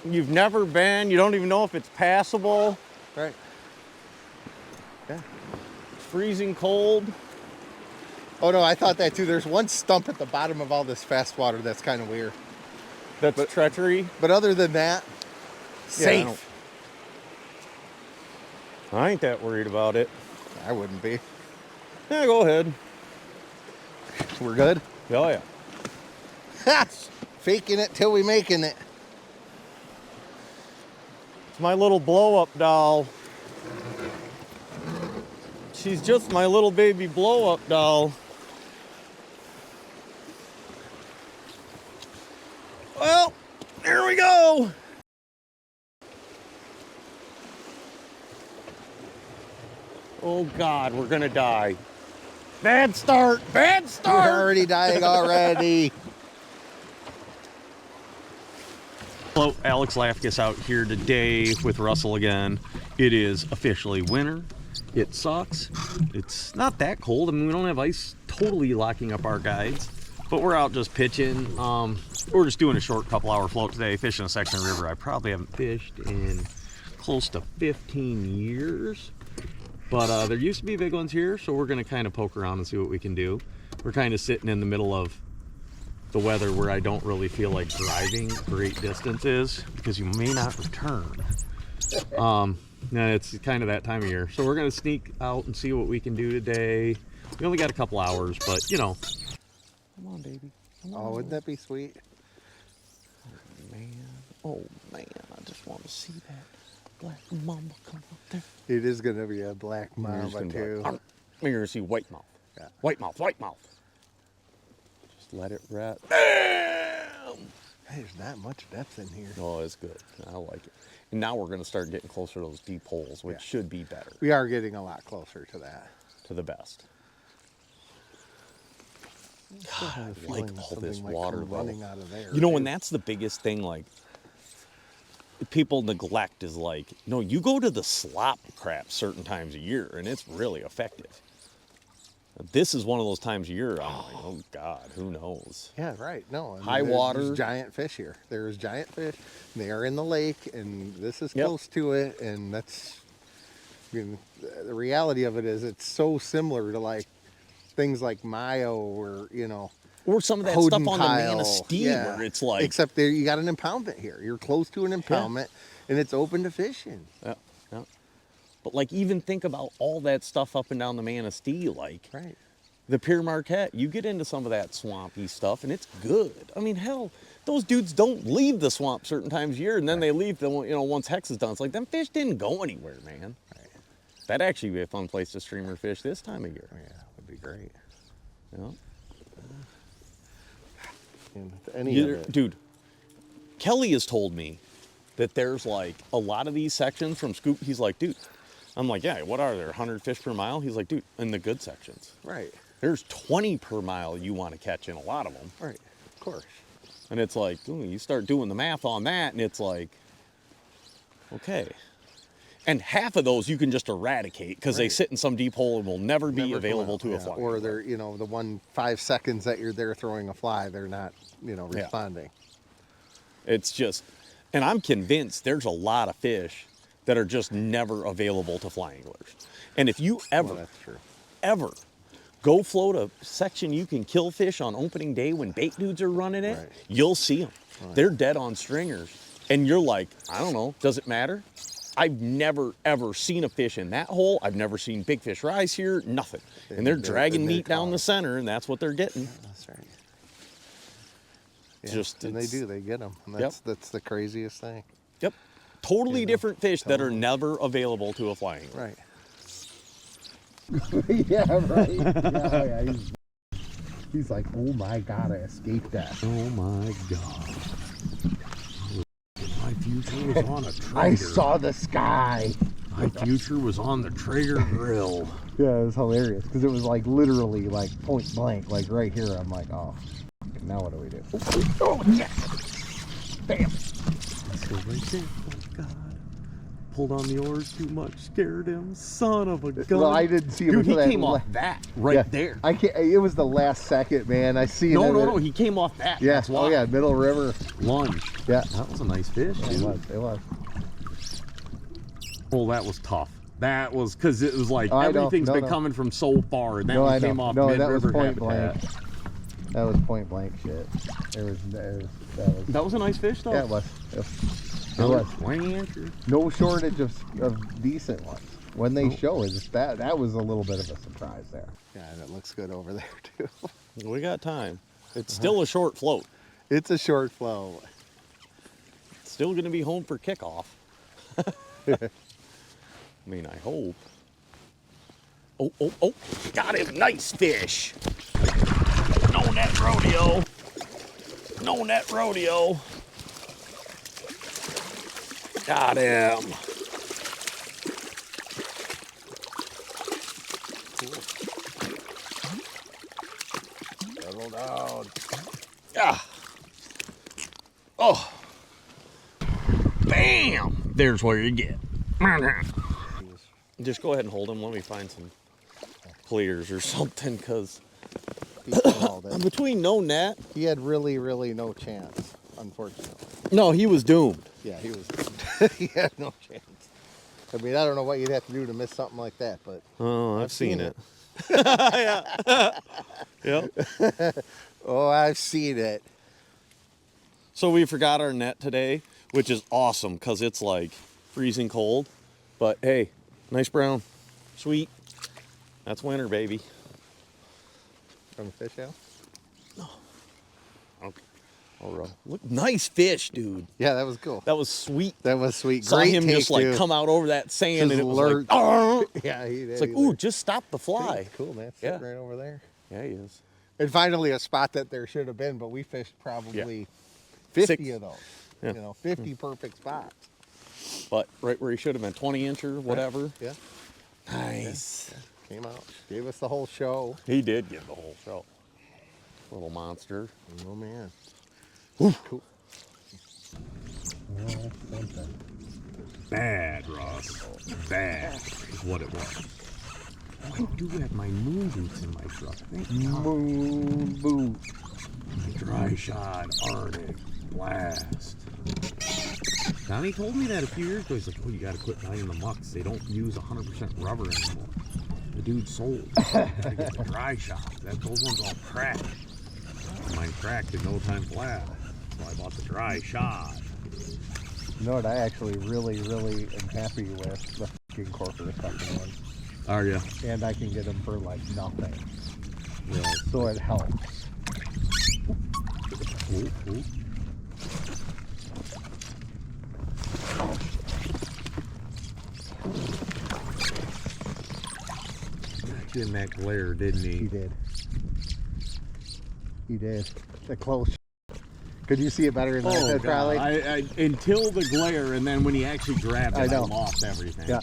you've never been. You don't even know if it's passable. Right. Yeah. It's freezing cold. Oh no, I thought that too. There's one stump at the bottom of all this fast water that's kind of weird. That's treachery. But other than that, safe. Yeah, I ain't that worried about it. I wouldn't be. Yeah, go ahead. We're good? Oh, yeah. Faking it till we making it. It's my little blow-up doll. She's just my little baby blow-up doll. Well, here we go. Oh, God, we're going to die. Bad start. Bad start. We're already dying already. Hello, Alex Lafkus out here today with Russell again. It is officially winter. It sucks. It's not that cold. I mean, we don't have ice totally locking up our guides, but we're out just pitching. We're just doing a short couple-hour float today, fishing a section of river I probably haven't fished in close to 15 years. But there used to be big ones here, so we're going to kind of poke around and see what we can do. We're kind of sitting in the middle of the weather where I don't really feel like driving great distances because you may not return. It's kind of that time of year. So we're going to sneak out and see what we can do today. We only got a couple hours, but, you know. Come on, baby. Come on. Oh, wouldn't that be sweet? Oh, man. Oh, man. I just want to see that black mamba come up there. It is going to be a black mamba, too. You're going to see white mouth. Yeah. White mouth, white mouth. Just let it rest. Bam! There's not much depth in here. Oh, it's good. I like it. And now we're going to start getting closer to those deep holes, which should be better. We are getting a lot closer to that. To the best. God, I like all this water running out of there. You know, and that's the biggest thing, like, people neglect is like, no, you go to the slop crap certain times a year, and it's really effective. This is one of those times a year, I'm like, oh, God, who knows? Yeah, right. No. I mean, high water. There's giant fish here. There's giant fish. They are in the lake, and this is close to it, and that's, I mean, the reality of it is it's so similar to, like, things like Mayo or, you know, or some of that stuff on the Manistee where it's like... Except there, you got an impoundment here. You're close to an impoundment, and it's open to fishing. Yeah, yeah. But, like, even think about all that stuff up and down the Manistee, like... Right. The Pier Marquette, you get into some of that swampy stuff, and it's good. I mean, hell, those dudes don't leave the swamp certain times a year, and then they leave, you know, once Hex is done. It's like, them fish didn't go anywhere, man. Right. That'd actually be a fun place to streamer fish this time of year. Oh, yeah, that would be great. Yeah. Dude, Kelly has told me that there's like a lot of these sections from Scoop. He's like, dude, I'm like, yeah, what are there, 100 fish per mile? He's like, dude, in the good sections. Right. There's 20 per mile you want to catch in a lot of them. Right, of course. And it's like, ooh, you start doing the math on that, and it's like, okay. And half of those you can just eradicate because they sit in some deep hole and will never be available to a fly. Or they're, you know, the 5 seconds that you're there throwing a fly, they're not, you know, responding. Yeah. It's just, and I'm convinced there's a lot of fish that are just never available to fly anglers. And if you ever go float a section you can kill fish on opening day when bait dudes are running it, you'll see them. Right. They're dead on stringers. And you're like, I don't know, does it matter? I've never, ever seen a fish in that hole. I've never seen big fish rise here, nothing. And they're dragging meat down the center, and that's what they're getting. Yeah, that's right. Yeah, Just, and they get them. And that's the craziest thing. Yep. Totally different fish that are never available to a fly angler. Right. Yeah, right. Yeah, he's like, oh my God, I escaped that. Oh my God. My future was on a Traeger. I saw the sky. My future was on the Traeger grill. Yeah, it was hilarious because it was like literally like point blank, like right here. I'm like, oh, now what do we do? Oh, yes. Bam. Let's go right there. Oh God. pulled on the oars too much, scared him. Son of a gun. Well, I didn't see him. Dude, he until came off that right there. I can't. It was the last second, man. I see. No, he came off that. Yeah. That's why. Oh yeah, middle river. Lunge. Yeah. That was a nice fish, Yeah, dude. it was. Oh, that was tough. That was because it was like Oh, everything's been coming from so far, and that one came off mid-river habitat. That was point blank shit. That was a nice fish, though. Yeah, it was. It was. 20 inches. No shortage of decent ones. When they show it, that was a little bit of a surprise there. Yeah, and it looks good over there too. We got time. It's still a short float. It's a short flow. Still going to be home for kickoff. I mean, I hope. Oh, got him. Nice fish. No net rodeo. No net rodeo. Got him. Settle down. Ah. Oh. Bam. There's where you get. Just go ahead and hold him. Let me find some clears or something, because between no net. He had really, really no chance, unfortunately. No, he was doomed. Yeah, he was. He had no chance. I mean, I don't know what you'd have to do to miss something like that, but Oh, I've seen it. Yeah. Yep. oh, I've seen it. So we forgot our net today, which is awesome because it's like freezing cold. But hey, nice brown, sweet. That's winter, baby. From the fish out? No. Okay. All right. Look, nice fish, dude. Yeah, that was cool. That was sweet. That was sweet. Saw Great him take, just like dude. come out over that sand, Just and it was lurch. like, oh. Yeah, he did. It's like, he ooh, lurched. just stop the fly. Cool, man. It's sitting right over there. Yeah, he is. And finally, a spot that there should have been, but we fished probably 50 of those. Yeah. You know, 50 perfect spots. But right where he should have been, 20 incher, whatever. Yeah. Nice. Yeah. Came out, gave us the whole show. He did give the whole show. Little monster. Oh man. Ooh. Cool. Bad, Ross. Bad is what it was. Oh, I do have my moon boots in my truck. Moon boot. Dry shot, Arctic, blast. Donnie told me that a few years ago. He's like, oh, you got to quit buying the mucks. They don't use 100% rubber anymore. The dude sold. You got to get the dry shot. Those ones all cracked. Mine cracked in no time flat. So I bought the dry shot. You know what I actually really, really am happy with? The fucking corporate fucking ones. Are you? And I can get them for like nothing. Yeah. So it helps. Ooh. Back in that glare, didn't he? He did. He did. The close. Could you see it better in that trolley? I until the glare, and then when he actually grabbed it, I lost everything. Yeah.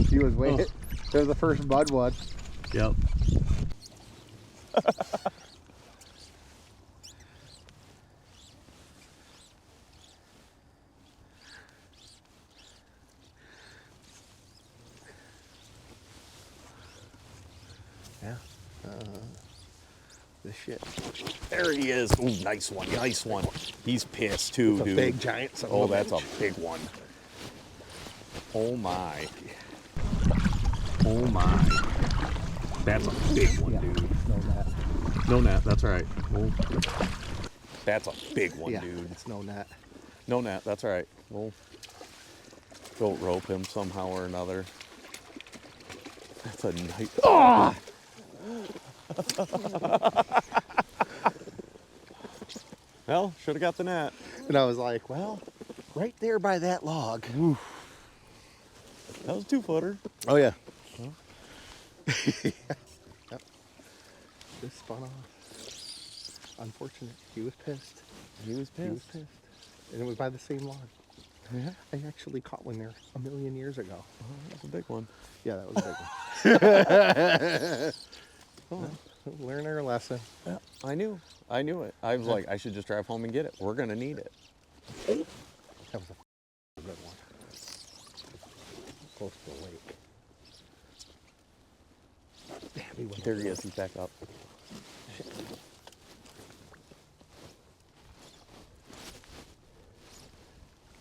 He was waiting. It was the first mud one. Yep. Yeah. This shit. There he is. Ooh, nice one. Nice one. He's pissed too, It's a dude. big giant son of Oh, a that's a bitch. big one. Oh my. Oh my. That's a big one, dude. No net. No net. That's all right. Oh. That's a big one, Yeah, dude. it's no net. No net. That's all right. We'll goat rope him somehow or another. That's a nice. Oh! Well, should have got the net. And I was like, well, right there by that log. Oof. That was a 2-footer. Oh, yeah. Yep. Just spun off. Unfortunate. He was pissed. He was pissed. He was pissed. And it was by the same log. Yeah. I actually caught one there 1,000,000 years ago. Oh, that's a big one. Yeah, that was a big one. Oh, learn our lesson. Yeah, I knew it. I was like, I should just drive home and get it. We're gonna need it. That was a good one. close to the lake. Damn, he went There he is. He's back up.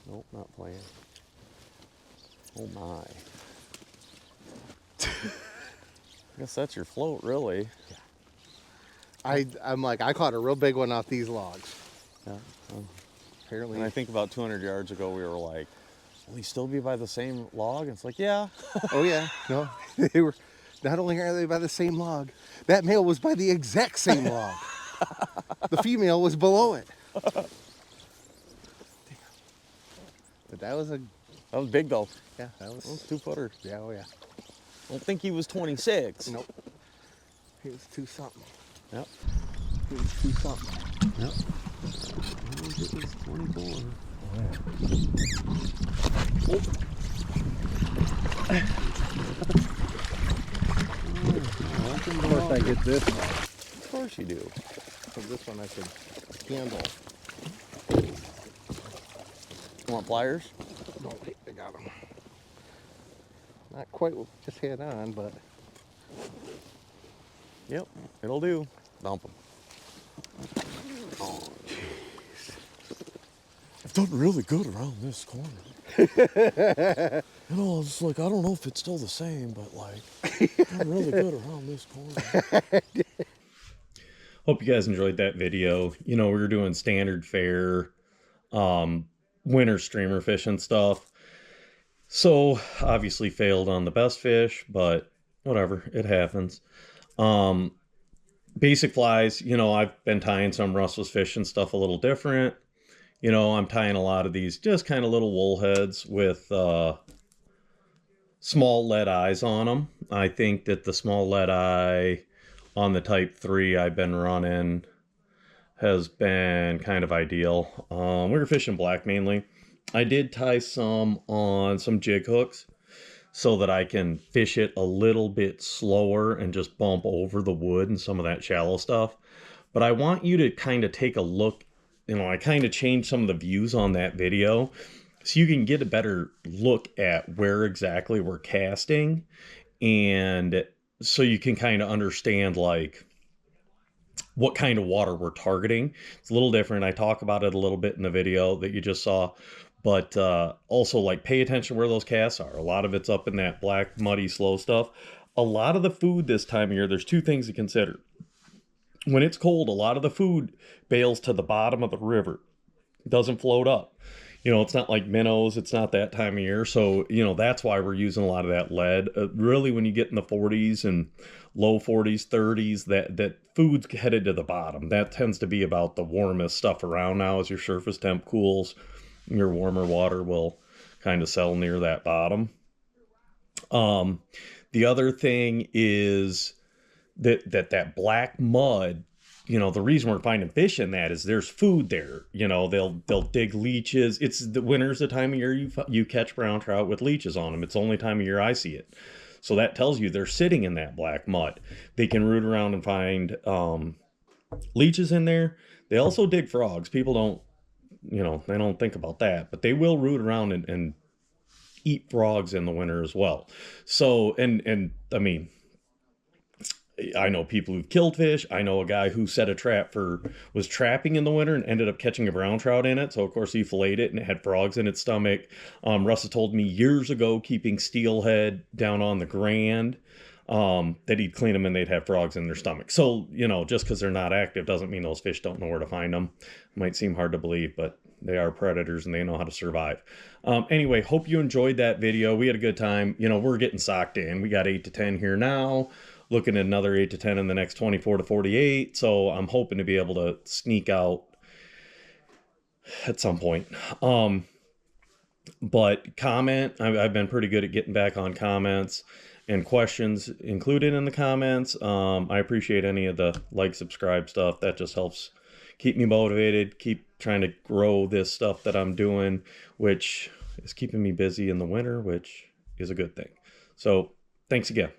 Nope, not playing. Oh my. I guess that's your float, really. I'm like, I caught a real big one off these logs. Yeah. Apparently. And I think about 200 yards ago, we were like, will he still be by the same log? And it's like, yeah. Oh yeah, no, they were. Not only are they by the same log, that male was by the exact same log. The female was below it. But that was big though. yeah, that was 2-footer. yeah, oh yeah. I don't think he was 26. Nope. He was 2 something. Yep. He was 2 something. Yep. I think it was 24. Of course I get this one. Of course you do. So this one I could handle. You want pliers? No, I got them. Not quite just head on, but Yep, it'll do. Dump them. Oh, jeez. I've done really good around this corner. You know, it's like, I don't know if it's still the same, but like, I've done really good around this corner. Hope you guys enjoyed that video. You know, we were doing standard fare, winter streamer fishing stuff. So, obviously failed on the best fish, but whatever, it happens. Basic flies, you know, I've been tying some Russ was fishing stuff a little different. You know, I'm tying a lot of these just kind of little wool heads with small lead eyes on them. I think that the small lead eye on the Type 3 I've been running has been kind of ideal. We were fishing black mainly. I did tie some on some jig hooks so that I can fish it a little bit slower and just bump over the wood and some of that shallow stuff. But I want you to kind of take a look. You know, I kind of changed some of the views on that video so you can get a better look at where exactly we're casting, and so you can kind of understand like what kind of water we're targeting. It's a little different. I talk about it a little bit in the video that you just saw, but also like pay attention where those casts are. A lot of it's up in that black, muddy, slow stuff. A lot of the food this time of year, there's 2 things to consider. When it's cold, a lot of the food bails to the bottom of the river. It doesn't float up. You know, it's not like minnows. It's not that time of year. So, you know, that's why we're using a lot of that lead. Really, when you get in the 40s and low 40s, 30s, that food's headed to the bottom. That tends to be about the warmest stuff around now. As your surface temp cools, your warmer water will kind of settle near that bottom. The other thing is that black mud, you know, the reason we're finding fish in that is there's food there. You know, they'll dig leeches. It's the winter's the time of year you catch brown trout with leeches on them. It's the only time of year I see it. So that tells you they're sitting in that black mud. They can root around and find leeches in there. They also dig frogs. People don't, you know, they don't think about that, but they will root around and eat frogs in the winter as well. So, and I mean, I know people who've killed fish. I know a guy who set a trap was trapping in the winter and ended up catching a brown trout in it. So, of course, he filleted it and it had frogs in its stomach. Russ had told me years ago, keeping steelhead down on the Grand, that he'd clean them and they'd have frogs in their stomach. So, you know, just because they're not active doesn't mean those fish don't know where to find them. It might seem hard to believe, but they are predators and they know how to survive. Anyway, hope you enjoyed that video. We had a good time. You know, we're getting socked in. We got 8 to 10 here now. Looking at another 8 to 10 in the next 24 to 48. So I'm hoping to be able to sneak out at some point. But comment, I've been pretty good at getting back on comments and questions included in the comments. I appreciate any of the like, subscribe stuff. That just helps keep me motivated, keep trying to grow this stuff that I'm doing, which is keeping me busy in the winter, which is a good thing. So thanks again.